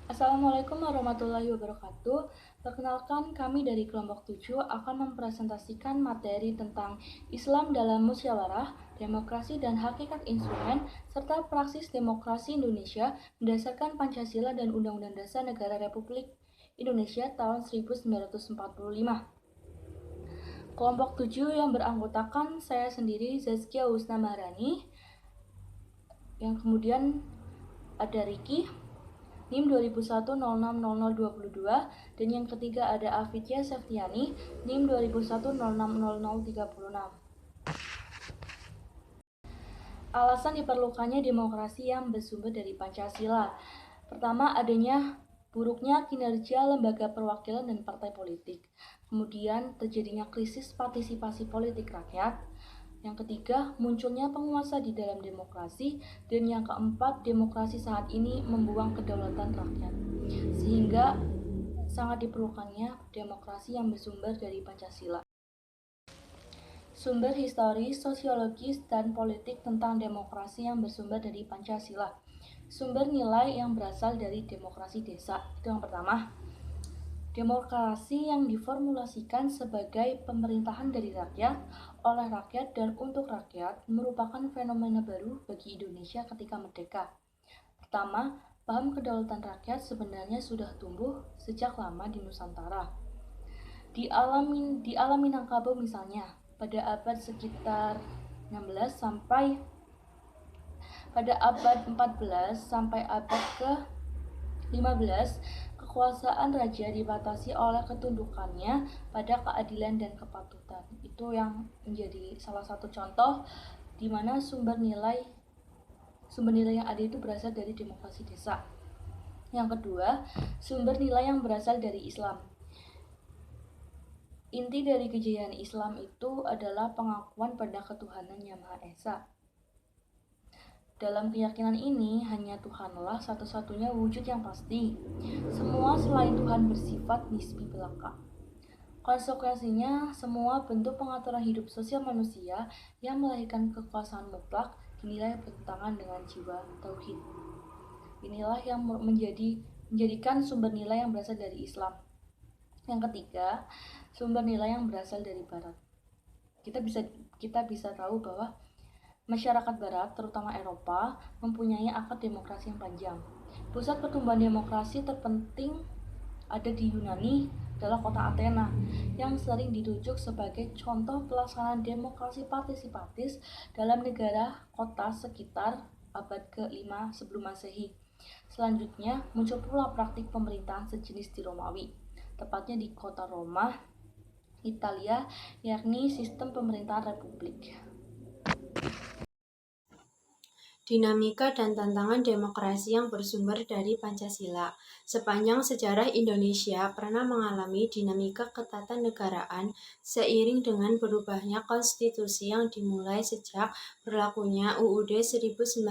Assalamualaikum warahmatullahi wabarakatuh. Perkenalkan, kami dari kelompok 7 akan mempresentasikan materi tentang Islam dalam musyawarah, demokrasi dan hakikat instrumen, serta praksis demokrasi Indonesia berdasarkan Pancasila dan Undang-Undang Dasar Negara Republik Indonesia tahun 1945. Kelompok 7 yang beranggotakan saya sendiri, Zaskia Husna Maharani, yang kemudian ada Riki, NIM 2001060022, dan yang ketiga ada Afidya Septiani, NIM 2001060036. Alasan diperlukannya demokrasi yang bersumber dari Pancasila. Pertama, adanya buruknya kinerja lembaga perwakilan dan partai politik. Kemudian terjadinya krisis partisipasi politik rakyat. Yang ketiga, munculnya penguasa di dalam demokrasi. Dan yang keempat, demokrasi saat ini membuang kedaulatan rakyat. Sehingga sangat diperlukannya demokrasi yang bersumber dari Pancasila. Sumber historis, sosiologis, dan politik tentang demokrasi yang bersumber dari Pancasila. Sumber nilai yang berasal dari demokrasi desa. Itu yang pertama. Demokrasi yang diformulasikan sebagai pemerintahan dari rakyat, oleh rakyat, dan untuk rakyat merupakan fenomena baru bagi Indonesia ketika merdeka. Pertama, paham kedaulatan rakyat sebenarnya sudah tumbuh sejak lama di Nusantara. Di alam Minangkabau misalnya, pada abad sekitar 16 sampai pada abad 14 sampai abad ke-15, kekuasaan raja dibatasi oleh ketundukannya pada keadilan dan kepatutan. Itu yang menjadi salah satu contoh di mana sumber nilai yang ada itu berasal dari demokrasi desa. Yang kedua, sumber nilai yang berasal dari Islam. Inti dari kejayaan Islam itu adalah pengakuan pada ketuhanan Yang Maha Esa. Dalam keyakinan ini, hanya Tuhanlah satu-satunya wujud yang pasti. Semua selain Tuhan bersifat nisbi belaka. Konsekuensinya, semua bentuk pengaturan hidup sosial manusia yang melahirkan kekuasaan mutlak dinilai bertentangan dengan jiwa tauhid. Inilah yang menjadikan sumber nilai yang berasal dari Islam. Yang ketiga, sumber nilai yang berasal dari Barat. Kita bisa tahu bahwa masyarakat Barat, terutama Eropa, mempunyai akar demokrasi yang panjang. Pusat pertumbuhan demokrasi terpenting ada di Yunani, adalah kota Athena, yang sering dirujuk sebagai contoh pelaksanaan demokrasi partisipatif dalam negara kota sekitar abad ke-5 sebelum Masehi. Selanjutnya, muncul pula praktik pemerintahan sejenis di Romawi, tepatnya di kota Roma, Italia, yakni sistem pemerintahan republik. Dinamika dan tantangan demokrasi yang bersumber dari Pancasila. Sepanjang sejarah Indonesia pernah mengalami dinamika ketatanegaraan seiring dengan berubahnya konstitusi yang dimulai sejak berlakunya UUD 1945,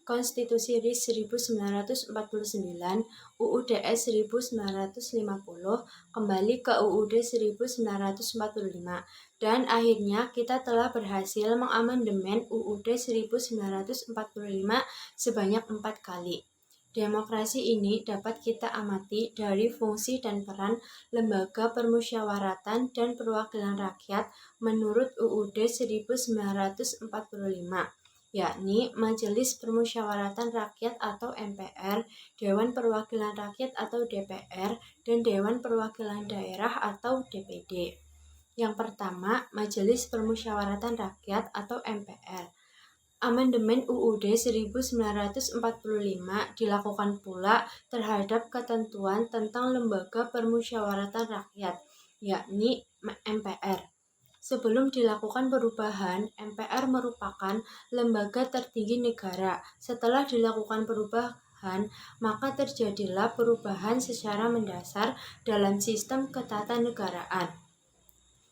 Konstitusi RI 1949, UUDS 1950, kembali ke UUD 1945, dan akhirnya kita telah berhasil mengamandemen UUD 1945 sebanyak 4 kali. Demokrasi ini dapat kita amati dari fungsi dan peran lembaga permusyawaratan dan perwakilan rakyat menurut UUD 1945, yakni Majelis Permusyawaratan Rakyat atau MPR, Dewan Perwakilan Rakyat atau DPR, dan Dewan Perwakilan Daerah atau DPD. Yang pertama, Majelis Permusyawaratan Rakyat atau MPR. Amandemen UUD 1945 dilakukan pula terhadap ketentuan tentang lembaga permusyawaratan rakyat, yakni MPR. Sebelum dilakukan perubahan, MPR merupakan lembaga tertinggi negara. Setelah dilakukan perubahan, maka terjadilah perubahan secara mendasar dalam sistem ketatanegaraan.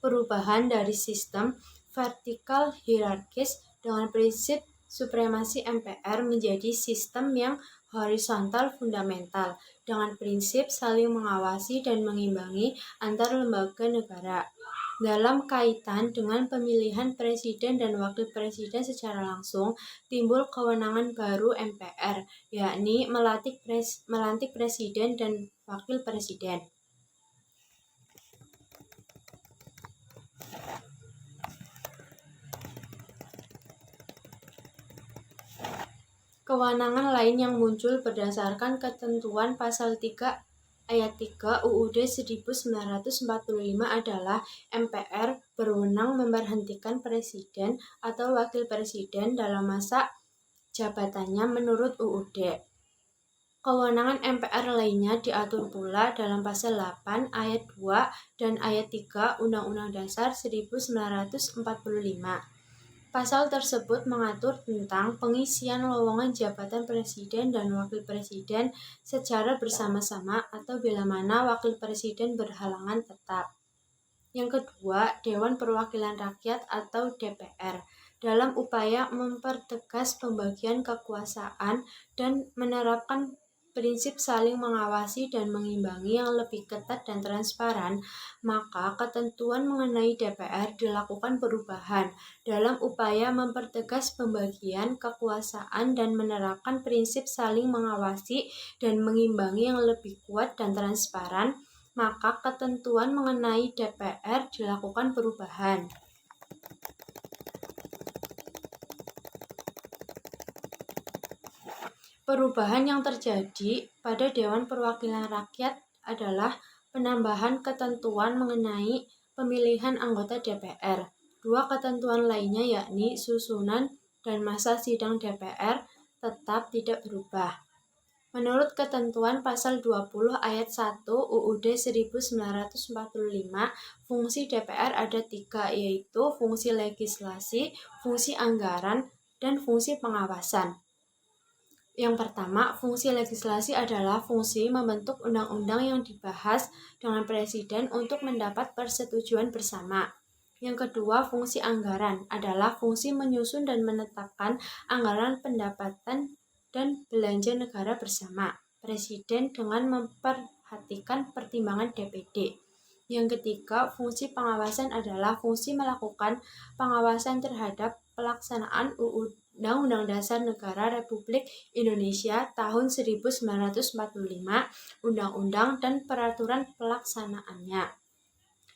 Perubahan dari sistem vertikal hierarkis dengan prinsip supremasi MPR menjadi sistem yang horizontal fundamental dengan prinsip saling mengawasi dan mengimbangi antar lembaga negara. Dalam kaitan dengan pemilihan presiden dan wakil presiden secara langsung, timbul kewenangan baru MPR, yakni melantik presiden dan wakil presiden. Kewenangan lain yang muncul berdasarkan ketentuan pasal 3 ayat 3 UUD 1945 adalah MPR berwenang memberhentikan presiden atau wakil presiden dalam masa jabatannya menurut UUD. Kewenangan MPR lainnya diatur pula dalam pasal 8 ayat 2 dan ayat 3 Undang-Undang Dasar 1945. Pasal tersebut mengatur tentang pengisian lowongan jabatan presiden dan wakil presiden secara bersama-sama atau bila mana wakil presiden berhalangan tetap. Yang kedua, Dewan Perwakilan Rakyat atau DPR. Dalam upaya mempertegas pembagian kekuasaan dan menerapkan prinsip saling mengawasi dan mengimbangi yang lebih ketat dan transparan, maka ketentuan mengenai DPR dilakukan perubahan dalam upaya mempertegas pembagian kekuasaan dan menerapkan prinsip saling mengawasi dan mengimbangi yang lebih kuat dan transparan, maka ketentuan mengenai DPR dilakukan perubahan. Perubahan yang terjadi pada Dewan Perwakilan Rakyat adalah penambahan ketentuan mengenai pemilihan anggota DPR. Dua ketentuan lainnya yakni susunan dan masa sidang DPR tetap tidak berubah. Menurut ketentuan pasal 20 ayat 1 UUD 1945, fungsi DPR ada 3, yaitu fungsi legislasi, fungsi anggaran, dan fungsi pengawasan. Yang pertama, fungsi legislasi adalah fungsi membentuk undang-undang yang dibahas dengan presiden untuk mendapat persetujuan bersama. Yang kedua, fungsi anggaran adalah fungsi menyusun dan menetapkan anggaran pendapatan dan belanja negara bersama presiden dengan memperhatikan pertimbangan DPD. Yang ketiga, fungsi pengawasan adalah fungsi melakukan pengawasan terhadap pelaksanaan Undang-Undang Dasar Negara Republik Indonesia tahun 1945, undang-undang dan peraturan pelaksanaannya.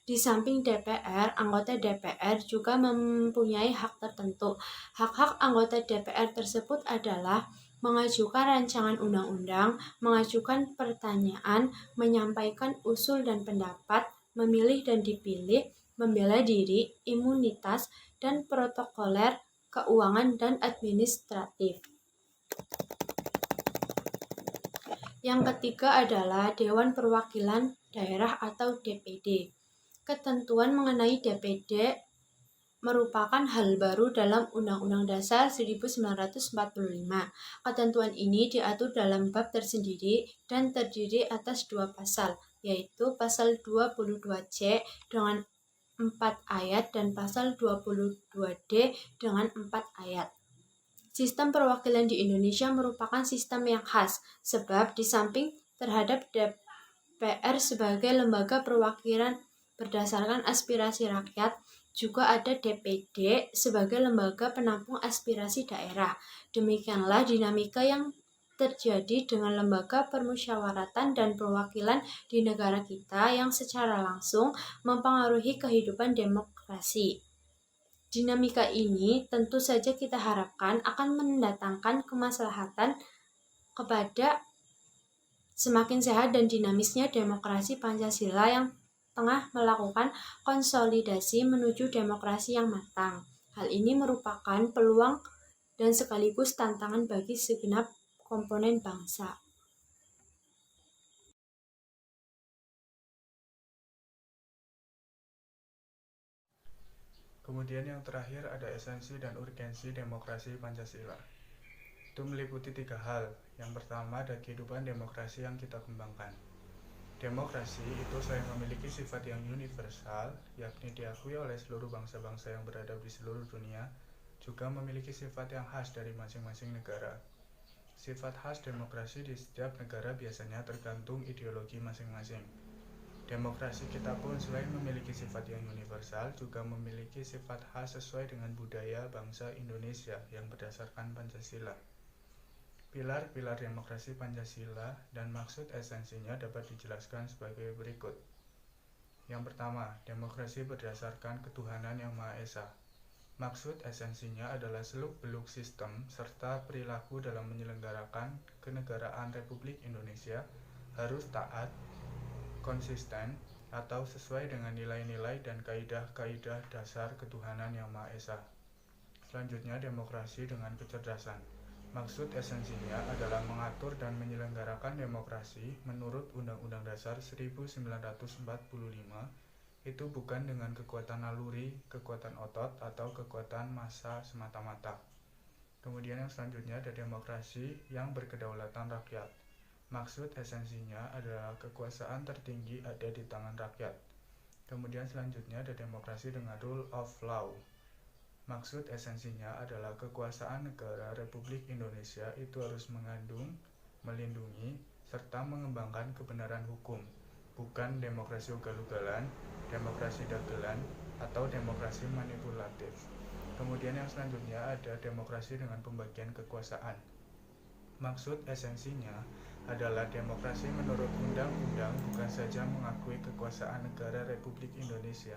Di samping DPR, anggota DPR juga mempunyai hak tertentu. Hak-hak anggota DPR tersebut adalah mengajukan rancangan undang-undang, mengajukan pertanyaan, menyampaikan usul dan pendapat, memilih dan dipilih, membela diri, imunitas, dan protokoler, keuangan, dan administratif. Yang ketiga adalah Dewan Perwakilan Daerah atau DPD. Ketentuan mengenai DPD merupakan hal baru dalam Undang-Undang Dasar 1945. Ketentuan ini diatur dalam bab tersendiri dan terdiri atas 2 pasal, yaitu pasal 22C dengan 4 ayat dan pasal 22D dengan 4 ayat. Sistem perwakilan di Indonesia merupakan sistem yang khas, sebab di samping terhadap DPR sebagai lembaga perwakilan berdasarkan aspirasi rakyat, juga ada DPD sebagai lembaga penampung aspirasi daerah. Demikianlah dinamika yang terjadi dengan lembaga permusyawaratan dan perwakilan di negara kita yang secara langsung mempengaruhi kehidupan demokrasi. Dinamika ini tentu saja kita harapkan akan mendatangkan kemaslahatan kepada semakin sehat dan dinamisnya demokrasi Pancasila yang tengah melakukan konsolidasi menuju demokrasi yang matang. Hal ini merupakan peluang dan sekaligus tantangan bagi segenap komponen bangsa. Kemudian yang terakhir ada esensi dan urgensi demokrasi Pancasila. Itu meliputi 3 hal. Yang pertama ada kehidupan demokrasi yang kita kembangkan. Demokrasi itu selain memiliki sifat yang universal, yakni diakui oleh seluruh bangsa-bangsa yang berada di seluruh dunia, juga memiliki sifat yang khas dari masing-masing negara. Sifat khas demokrasi di setiap negara biasanya tergantung ideologi masing-masing. Demokrasi kita pun selain memiliki sifat yang universal, juga memiliki sifat khas sesuai dengan budaya bangsa Indonesia yang berdasarkan Pancasila. Pilar-pilar demokrasi Pancasila dan maksud esensinya dapat dijelaskan sebagai berikut. Yang pertama, demokrasi berdasarkan ketuhanan yang Maha Esa. Maksud esensinya adalah seluk-beluk sistem serta perilaku dalam menyelenggarakan kenegaraan Republik Indonesia harus taat, konsisten, atau sesuai dengan nilai-nilai dan kaidah-kaidah dasar ketuhanan yang Maha Esa. Selanjutnya, demokrasi dengan kecerdasan. Maksud esensinya adalah mengatur dan menyelenggarakan demokrasi menurut Undang-Undang Dasar 1945, itu bukan dengan kekuatan naluri, kekuatan otot, atau kekuatan massa semata-mata. Kemudian yang selanjutnya ada demokrasi yang berkedaulatan rakyat. Maksud esensinya adalah kekuasaan tertinggi ada di tangan rakyat. Kemudian selanjutnya ada demokrasi dengan rule of law. Maksud esensinya adalah kekuasaan negara Republik Indonesia itu harus mengandung, melindungi, serta mengembangkan kebenaran hukum, bukan demokrasi ugal-ugalan, demokrasi dagelan, atau demokrasi manipulatif. Kemudian yang selanjutnya ada demokrasi dengan pembagian kekuasaan. Maksud esensinya adalah demokrasi menurut undang-undang bukan saja mengakui kekuasaan negara Republik Indonesia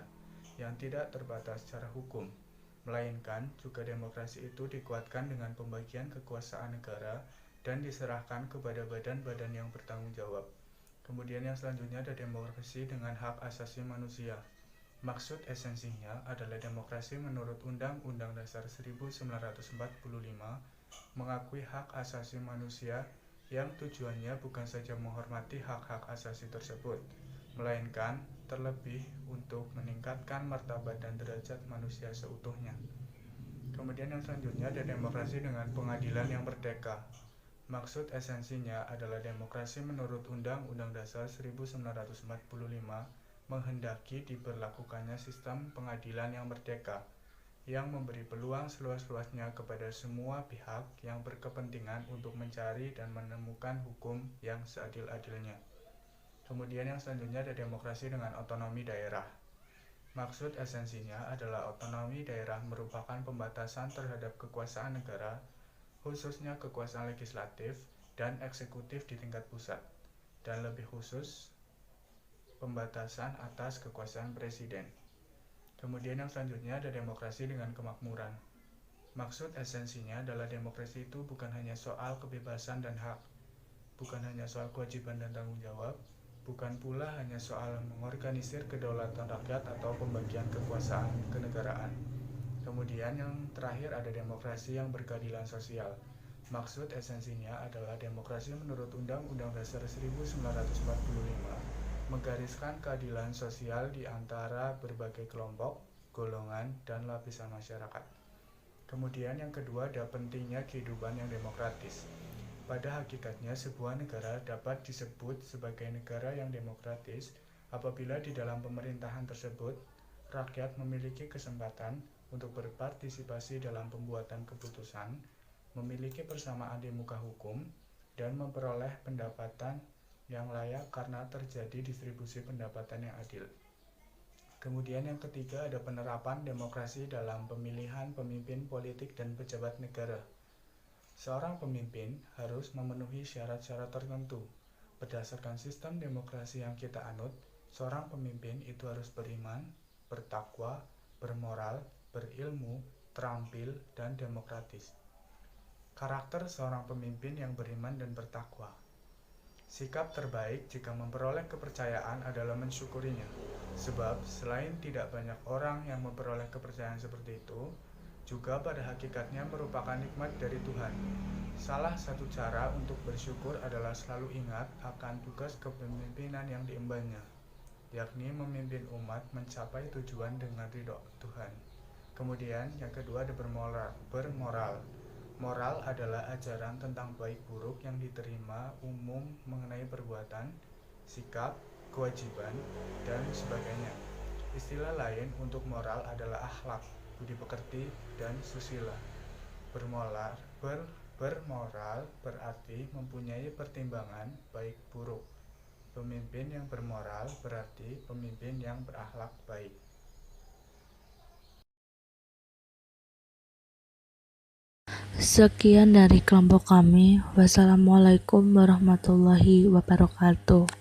yang tidak terbatas secara hukum, melainkan juga demokrasi itu dikuatkan dengan pembagian kekuasaan negara dan diserahkan kepada badan-badan yang bertanggung jawab. Kemudian yang selanjutnya ada demokrasi dengan hak asasi manusia. Maksud esensinya adalah demokrasi menurut Undang-Undang Dasar 1945 mengakui hak asasi manusia yang tujuannya bukan saja menghormati hak-hak asasi tersebut, melainkan terlebih untuk meningkatkan martabat dan derajat manusia seutuhnya. Kemudian yang selanjutnya ada demokrasi dengan pengadilan yang merdeka. Maksud esensinya adalah demokrasi menurut Undang-Undang Dasar 1945 menghendaki diberlakukannya sistem pengadilan yang merdeka, yang memberi peluang seluas-luasnya kepada semua pihak yang berkepentingan untuk mencari dan menemukan hukum yang seadil-adilnya. Kemudian yang selanjutnya ada demokrasi dengan otonomi daerah. Maksud esensinya adalah otonomi daerah merupakan pembatasan terhadap kekuasaan negara, khususnya kekuasaan legislatif dan eksekutif di tingkat pusat, dan lebih khusus pembatasan atas kekuasaan presiden. Kemudian yang selanjutnya ada demokrasi dengan kemakmuran. Maksud esensinya adalah demokrasi itu bukan hanya soal kebebasan dan hak, bukan hanya soal kewajiban dan tanggung jawab, bukan pula hanya soal mengorganisir kedaulatan rakyat atau pembagian kekuasaan kenegaraan. Kemudian yang terakhir ada demokrasi yang berkeadilan sosial. Maksud esensinya adalah demokrasi menurut Undang-Undang Dasar 1945 menggariskan keadilan sosial di antara berbagai kelompok, golongan, dan lapisan masyarakat. Kemudian yang kedua ada pentingnya kehidupan yang demokratis. Pada hakikatnya sebuah negara dapat disebut sebagai negara yang demokratis apabila di dalam pemerintahan tersebut rakyat memiliki kesempatan untuk berpartisipasi dalam pembuatan keputusan, memiliki persamaan di muka hukum, dan memperoleh pendapatan yang layak karena terjadi distribusi pendapatan yang adil. Kemudian yang ketiga ada penerapan demokrasi dalam pemilihan pemimpin politik dan pejabat negara. Seorang pemimpin harus memenuhi syarat-syarat tertentu. Berdasarkan sistem demokrasi yang kita anut, seorang pemimpin itu harus beriman, bertakwa, bermoral, berilmu, terampil, dan demokratis. Karakter seorang pemimpin yang beriman dan bertakwa. Sikap terbaik jika memperoleh kepercayaan adalah mensyukurinya, sebab selain tidak banyak orang yang memperoleh kepercayaan seperti itu, juga pada hakikatnya merupakan nikmat dari Tuhan. Salah satu cara untuk bersyukur adalah selalu ingat akan tugas kepemimpinan yang diembannya, yakni memimpin umat mencapai tujuan dengan ridho Tuhan. Kemudian yang kedua ada bermoral. Moral adalah ajaran tentang baik buruk yang diterima umum mengenai perbuatan, sikap, kewajiban, dan sebagainya. Istilah lain untuk moral adalah akhlak, budi pekerti, dan susila. Bermoral berarti mempunyai pertimbangan baik buruk. Pemimpin yang bermoral berarti pemimpin yang berakhlak baik. Sekian dari kelompok kami. Wassalamualaikum warahmatullahi wabarakatuh.